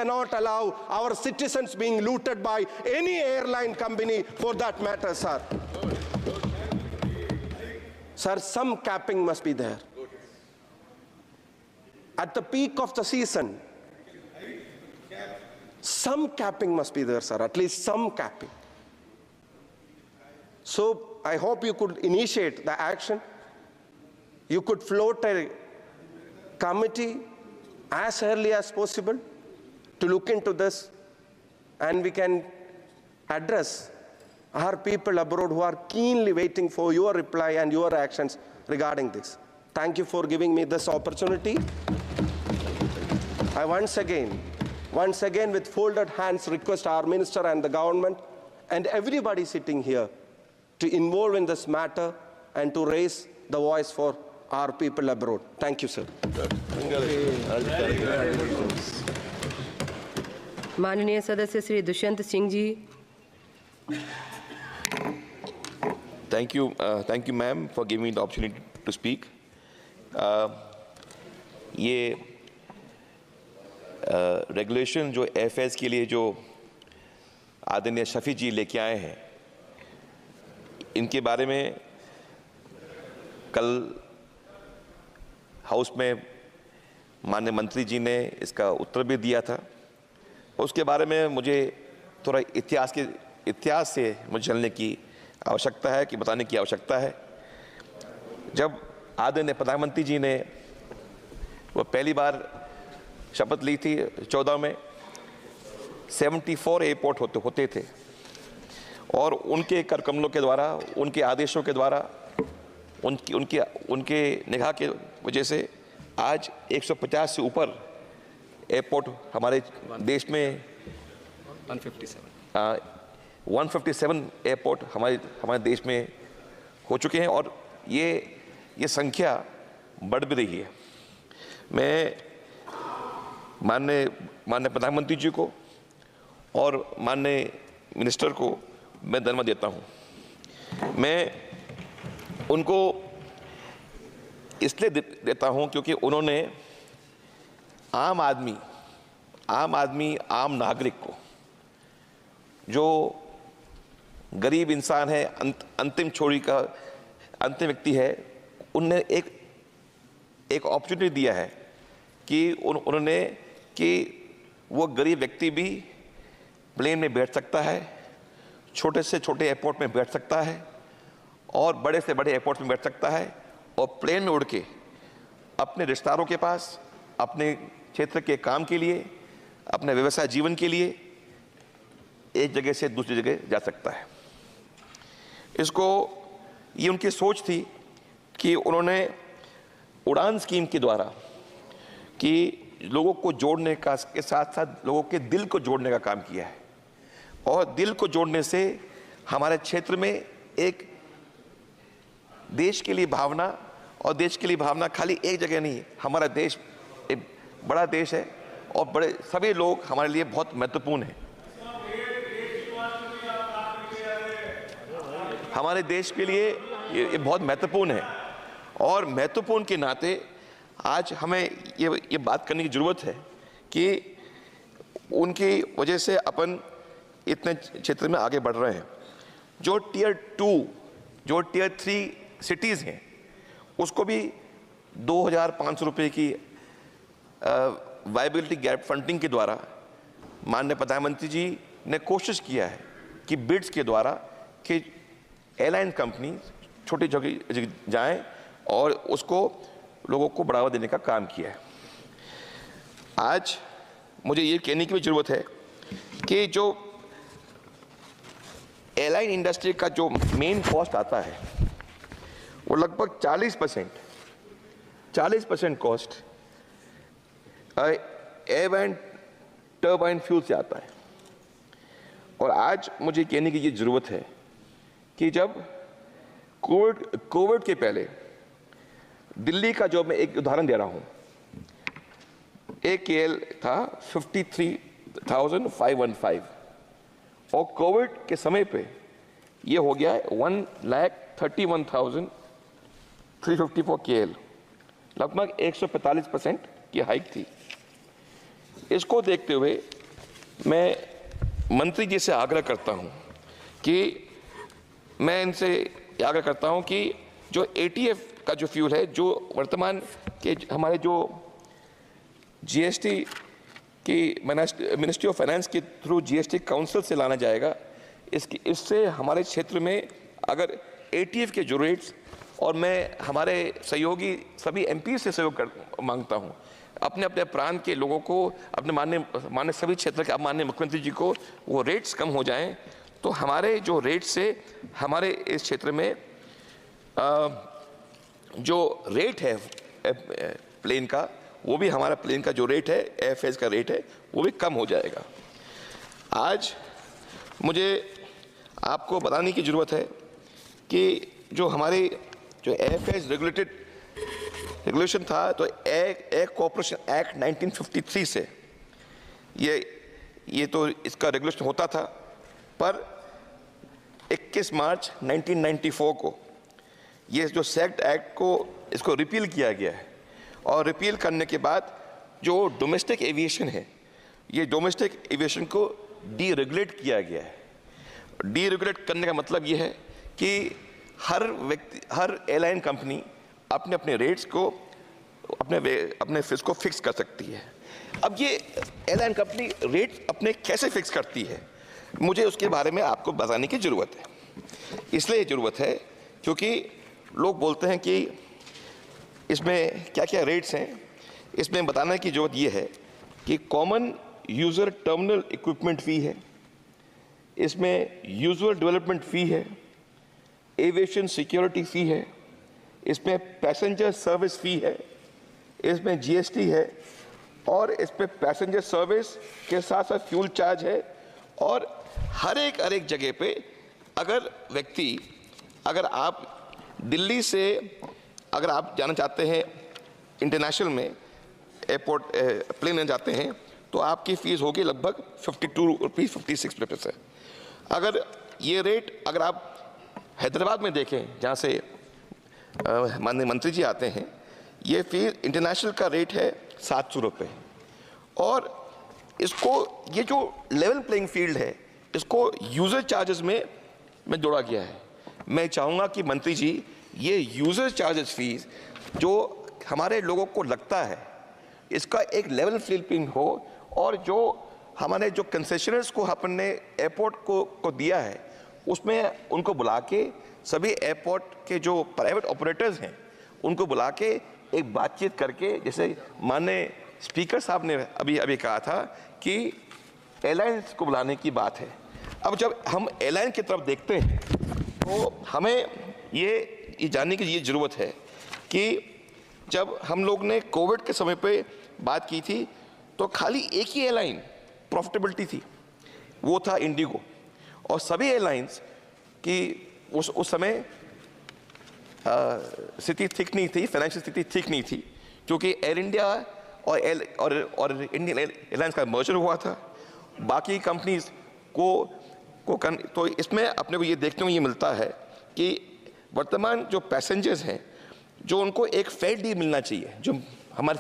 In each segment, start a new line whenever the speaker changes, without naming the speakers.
cannot allow our citizens being looted by any airline company for that matter, sir. Sir, some capping must be there. At the peak of the season, some capping must be there, sir, at least some capping. So I hope you could initiate the action. You could float a committee as early as possible to look into this, and we can address our people abroad who are keenly waiting for your reply and your actions regarding this. Thank you for giving me this opportunity. I once again with folded hands request our minister and the government and everybody sitting here to involve in this matter and to raise the voice for our people abroad. Thank you, sir.
माननीय सदस्य Shri Dushyant Singh ji.
Thank you, ma'am, for giving me the opportunity to speak. ये regulation जो FS के लिए जो आदरणीय शफी जी लेके आए हैं, इनके बारे में कल हाउस में माननीय मंत्री जी ने इसका उत्तर भी दिया था. उसके बारे में मुझे थोड़ा इतिहास से मुझे जानने की आवश्यकता है, कि बताने की आवश्यकता है. जब आदरणीय प्रधानमंत्री जी ने वो पहली बार शपथ ली थी 14 में, 74 एयरपोर्ट होते थे, और उनके कर कमलों के द्वारा, उनके आदेशों के द्वारा, उनके निगाह के वजह से आज 150 से ऊपर एयरपोर्ट हमारे देश में 157 एयरपोर्ट हमारे देश में हो चुके हैं, और ये संख्या बढ़ भी रही है. मैं माननीय प्रधानमंत्री जी को और माननीय मिनिस्टर को मैं धन्यवाद देता हूं. मैं उनको इसलिए देता हूं क्योंकि उन्होंने आम नागरिक को, जो गरीब इंसान है, अंतिम व्यक्ति है, उनने एक अपॉर्चुनिटी दिया है कि उन्होंने कि वो गरीब व्यक्ति भी प्लेन में बैठ सकता है, छोटे से छोटे एयरपोर्ट में बैठ सकता है, और बड़े से बड़े एयरपोर्ट में बैठ सकता है, और प्लेन में उड़ के अपने रिश्तेदारों के पास, अपने क्षेत्र के काम के लिए, अपने व्यवसाय जीवन के लिए एक जगह से दूसरी जगह जा सकता है. ये उनकी सोच थी कि उन्होंने उड़ान स्कीम के द्वारा कि लोगों को जोड़ने का के साथ साथ लोगों के दिल को जोड़ने का काम किया है, और दिल को जोड़ने से हमारे क्षेत्र में एक देश के लिए भावना, और देश के लिए भावना खाली एक जगह नहीं, हमारा देश एक बड़ा देश है, और बड़े सभी लोग हमारे लिए बहुत महत्वपूर्ण हैं. हमारे देश के लिए ये बहुत महत्वपूर्ण है, और महत्वपूर्ण के नाते आज हमें ये बात करने की ज़रूरत है कि उनकी वजह से अपन इतने क्षेत्र में आगे बढ़ रहे हैं. जो टियर 2, जो टियर 3 सिटीज़ हैं, उसको भी 2500 रुपये की वायबिलिटी गैप फंडिंग के द्वारा माननीय प्रधानमंत्री जी ने कोशिश किया है कि बिड्स के द्वारा कि एयरलाइन कंपनी छोटी जगह जाएं और उसको लोगों को बढ़ावा देने का काम किया है. आज मुझे ये कहने की भी ज़रूरत है कि जो एयरलाइन इंडस्ट्री का जो मेन कॉस्ट आता है वो लगभग 40% कॉस्ट एयरलाइन टर्बाइन फ्यूल से आता है. और आज मुझे कहने की ये ज़रूरत है कि जब कोविड के पहले दिल्ली का, जो मैं एक उदाहरण दे रहा हूँ, एक केएल था 53,515, और कोविड के समय पे ये हो गया है 1,31,354 केएल, लगभग 145% की हाइक थी. इसको देखते हुए मैं मंत्री जी से आग्रह करता हूं कि मैं इनसे आग्रह करता हूं कि जो ATF का जो फ्यूल है, जो वर्तमान के हमारे जो GST की मिनिस्ट्री ऑफ फाइनेंस के थ्रू GST काउंसिल से लाना जाएगा, इससे हमारे क्षेत्र में अगर ATF के जो रेट्स, और मैं हमारे सहयोगी सभी MP से सहयोग मांगता हूं, अपने अपने प्रांत के लोगों को, अपने माननीय सभी क्षेत्र के माननीय मुख्यमंत्री जी को वो रेट्स कम हो जाएं, तो हमारे जो रेट से हमारे इस क्षेत्र में जो रेट है प्लेन का, वो भी हमारा प्लेन का जो रेट है, एयरफेयर का रेट है, वो भी कम हो जाएगा। आज मुझे आपको बताने की ज़रूरत है कि जो हमारे जो एयरफेयर रेगुलेशन था, तो एयर कॉर्पोरेशन एक्ट 1953 से ये तो इसका रेगुलेशन होता था, पर 21 मार्च 1994 को ये जो सेक्ट एक्ट को इसको रिपील किया गया है, और रिपील करने के बाद जो डोमेस्टिक एविएशन है, ये डोमेस्टिक एविएशन को डीरेगुलेट किया गया है। डीरेगुलेट करने का मतलब ये है कि हर एयरलाइन कंपनी अपने अपने रेट्स को, अपने फीस को फिक्स कर सकती है। अब ये एयरलाइन कंपनी रेट अपने कैसे फिक्स करती है, मुझे उसके बारे में आपको बताने की ज़रूरत है। इसलिए ज़रूरत है क्योंकि लोग बोलते हैं कि इसमें क्या क्या रेट्स हैं। इसमें बताने की ज़रूरत ये है कि कॉमन यूज़र टर्मिनल इक्विपमेंट फ़ी है, इसमें यूजुअल डेवलपमेंट फ़ी है, एविएशन सिक्योरिटी फ़ी है, इसमें पैसेंजर सर्विस फ़ी है, इसमें GST है, और इसमें पैसेंजर सर्विस के साथ साथ फ्यूल चार्ज है। और हर एक जगह पे अगर आप दिल्ली से अगर आप जाना चाहते हैं इंटरनेशनल में एयरपोर्ट प्लेन में जाते हैं, तो आपकी फ़ीस होगी लगभग 52 रुपीज़ 56 पैसे। अगर ये रेट अगर आप हैदराबाद में देखें, जहाँ से माननीय मंत्री जी आते हैं, ये फीस इंटरनेशनल का रेट है 700 रुपये। और इसको, ये जो लेवल प्लेइंग फील्ड है, इसको यूज़र चार्जेस में जोड़ा गया है। मैं चाहूँगा कि मंत्री जी ये यूज़र चार्जेस फीस जो हमारे लोगों को लगता है, इसका एक लेवल प्लेइंग हो, और जो हमारे जो कंसेशनर्स को अपने एयरपोर्ट को दिया है, उसमें उनको बुला के सभी एयरपोर्ट के जो प्राइवेट ऑपरेटर्स हैं उनको बुला के एक बातचीत करके, जैसे माननीय स्पीकर साहब ने अभी कहा था कि एयरलाइंस को बुलाने की बात है। अब जब हम एयरलाइन की तरफ देखते हैं तो हमें ये जानने की ये ज़रूरत है कि जब हम लोग ने कोविड के समय पे बात की थी, तो खाली एक ही एयरलाइन प्रॉफिटेबिलिटी थी, वो था इंडिगो। और सभी एयरलाइंस की उस समय स्थिति ठीक नहीं थी, फाइनेंशियल स्थिति ठीक नहीं थी, क्योंकि एयर इंडिया और इंडियन एयरलाइंस का मर्जर हुआ था। बाकी कंपनीज तो इसमें अपने को ये देखने को ये मिलता है कि वर्तमान जो पैसेंजर्स हैं, जो उनको एक फेयर डील मिलना चाहिए, जो हमारे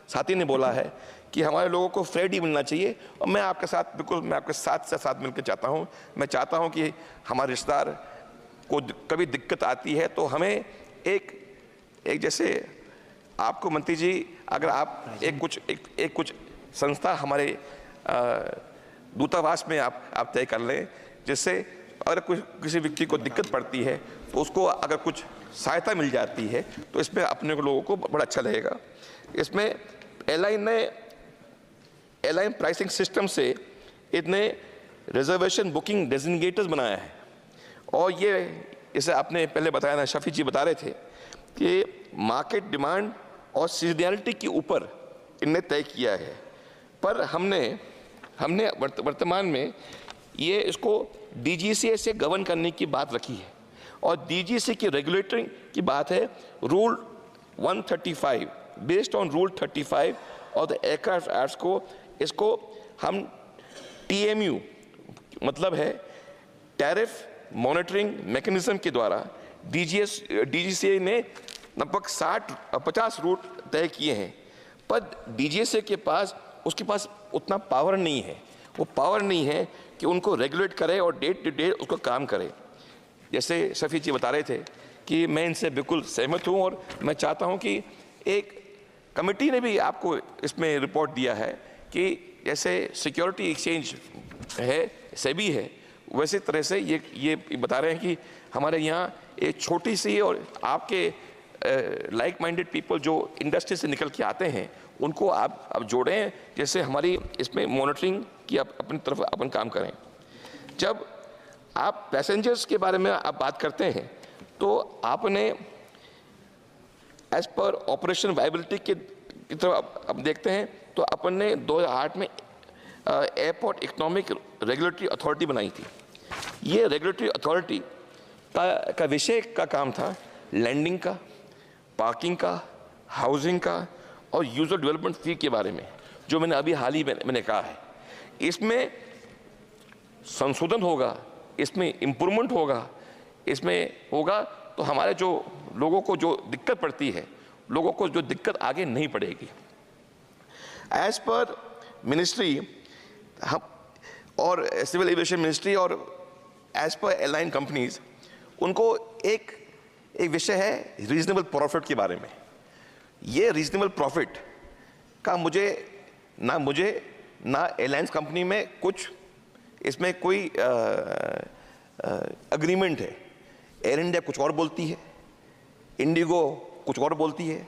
साथी ने बोला है कि हमारे लोगों को फेयर डील मिलना चाहिए। और मैं आपके साथ बिल्कुल, मैं आपके साथ मिलकर चाहता हूँ, मैं चाहता हूँ कि हमारे रिश्तेदार को कभी दिक्कत आती है तो हमें एक जैसे आपको मंत्री जी, अगर आप एक कुछ संस्था हमारे दूतावास में आप तय कर लें, जिससे अगर किसी व्यक्ति को दिक्कत पड़ती है तो उसको अगर कुछ सहायता मिल जाती है, तो इसमें अपने लोगों को बड़ा अच्छा लगेगा। इसमें एयरलाइन ने एयरलाइन प्राइसिंग सिस्टम से इतने रिजर्वेशन बुकिंग डेजिग्नेटर्स बनाया है, और ये इसे आपने पहले बताया ना, शफी जी बता रहे थे कि मार्केट डिमांड और सीजनैलिटी के ऊपर इनने तय किया है। पर हमने वर्तमान में ये इसको DGCA से गवर्न करने की बात रखी है, और DGCA की रेगुलेटरिंग की बात है रूल 135, बेस्ड ऑन रूल 35 और द एयरक्राफ्ट एक्ट को, इसको हम TMU मतलब है टैरिफ मॉनिटरिंग मैकेनिज्म के द्वारा DGCA ने लगभग 50 रूट तय किए हैं, पर DGCA के पास उसके पास उतना पावर नहीं है, वो पावर नहीं है कि उनको रेगुलेट करे और डे टू डे उसको काम करे। जैसे शफी जी बता रहे थे कि मैं इनसे बिल्कुल सहमत हूँ और मैं चाहता हूँ कि एक कमेटी ने भी आपको इसमें रिपोर्ट दिया है कि जैसे सिक्योरिटी एक्सचेंज है, सेबी है, वैसे तरह से ये बता रहे हैं कि हमारे यहाँ एक छोटी सी और आपके लाइक माइंडेड पीपल जो इंडस्ट्री से निकल के आते हैं उनको आप अब जोड़ें, जैसे हमारी इसमें मॉनिटरिंग की आप अपनी तरफ अपन काम करें। जब आप पैसेंजर्स के बारे में आप बात करते हैं तो आपने एज पर ऑपरेशन वायबिलिटी की तरफ अब देखते हैं तो अपन ने 2008 में एयरपोर्ट इकोनॉमिक रेगुलेटरी अथॉरिटी बनाई थी। ये रेगुलेटरी अथॉरिटी का विषय का काम था लैंडिंग का, पार्किंग का, हाउसिंग का और यूजर डेवलपमेंट फी के बारे में, जो मैंने अभी हाल ही में मैंने कहा है। इसमें संशोधन होगा, इसमें इम्प्रूवमेंट होगा, इसमें होगा तो हमारे जो लोगों को जो दिक्कत पड़ती है, लोगों को जो दिक्कत आगे नहीं पड़ेगी। एज पर मिनिस्ट्री हम और सिविल एविएशन मिनिस्ट्री और एज पर एयरलाइन कंपनीज, उनको एक विषय है रीजनेबल प्रॉफिट के बारे में। ये रीजनेबल प्रॉफिट का मुझे ना एयरलाइंस कंपनी में कुछ इसमें कोई अग्रीमेंट है। एयर इंडिया कुछ और बोलती है, इंडिगो कुछ और बोलती है।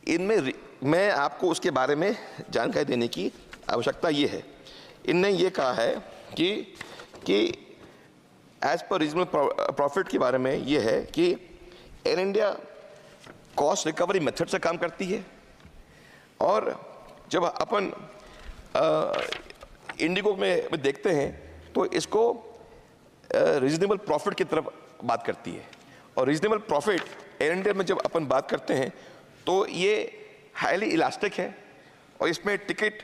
इनमें मैं आपको उसके बारे में जानकारी देने की आवश्यकता ये है। इनने ये कहा है कि एज पर रीजनेबल प्रॉफिट के बारे में ये है कि air India cost recovery method से काम करती है और जब अपन इंडिगो में देखते हैं तो इसको रीजनेबल प्रॉफिट की तरफ बात करती है। और रीजनेबल प्रॉफिट एयर इंडिया में जब अपन बात करते हैं तो ये हाईली इलास्टिक है और इसमें टिकट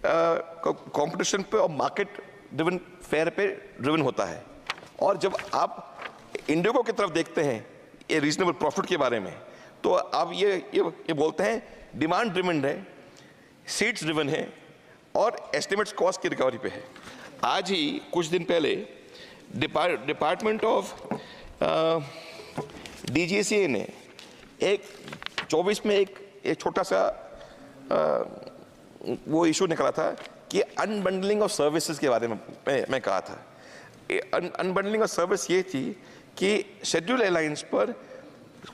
कंपटीशन पे और मार्केट ड्रिवन फेयर पे ड्रिवन होता है। और जब आप इंडिगो की तरफ देखते हैं ये रीजनेबल प्रॉफिट के बारे में तो आप ये बोलते हैं डिमांड ड्रिवन है, सीट्स ड्रिवन है और एस्टिमेट्स कॉस्ट की रिकवरी पे है। आज ही कुछ दिन पहले डिपार्टमेंट ऑफ DGCA ने एक 24 में एक छोटा सा वो इशू निकला था कि अनबंडलिंग ऑफ सर्विसेज के बारे में मैं कहा था। अनबंडलिंग ऑफ सर्विस ये थी कि शेड्यूल एयरलाइंस पर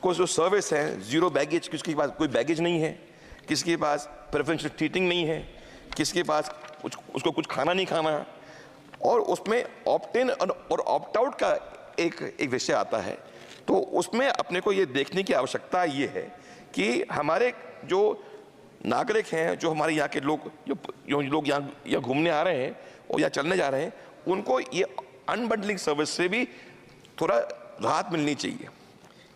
कुछ जो सर्विस है, जीरो बैगेज, किसी के पास कोई बैगेज नहीं है, किसी के पास प्रेफरेंशियल ट्रीटिंग नहीं है, किसी के पास उसको कुछ खाना नहीं खाना, और उसमें ऑप्ट इन और ऑप्ट आउट का एक विषय आता है। तो उसमें अपने को ये देखने की आवश्यकता ये है कि हमारे जो नागरिक हैं, जो हमारे यहाँ के लोग जो लोग यहाँ घूमने आ रहे हैं और यहाँ चलने जा रहे हैं, उनको ये अनबंडलिंग सर्विस से भी थोड़ा राहत मिलनी चाहिए।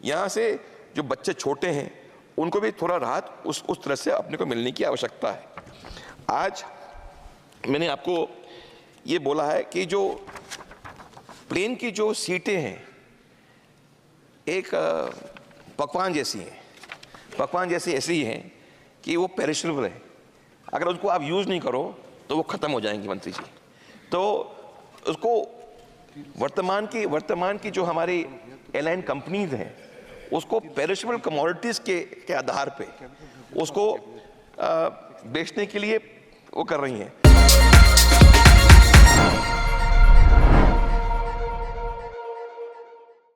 यहाँ से जो बच्चे छोटे हैं उनको भी थोड़ा राहत उस तरह से अपने को मिलने की आवश्यकता है। आज मैंने आपको ये बोला है कि जो प्लेन की जो सीटें हैं एक पकवान जैसी हैं, पकवान जैसी ऐसी हैं कि वो पेरिशेबल है। अगर उसको आप यूज़ नहीं करो तो वो ख़त्म हो जाएंगी मंत्री जी। तो उसको वर्तमान की जो हमारी एयरलाइन कंपनीज हैं उसको पेरिशेबल कमोडिटीज़ के आधार पे उसको बेचने के लिए वो कर रही हैं।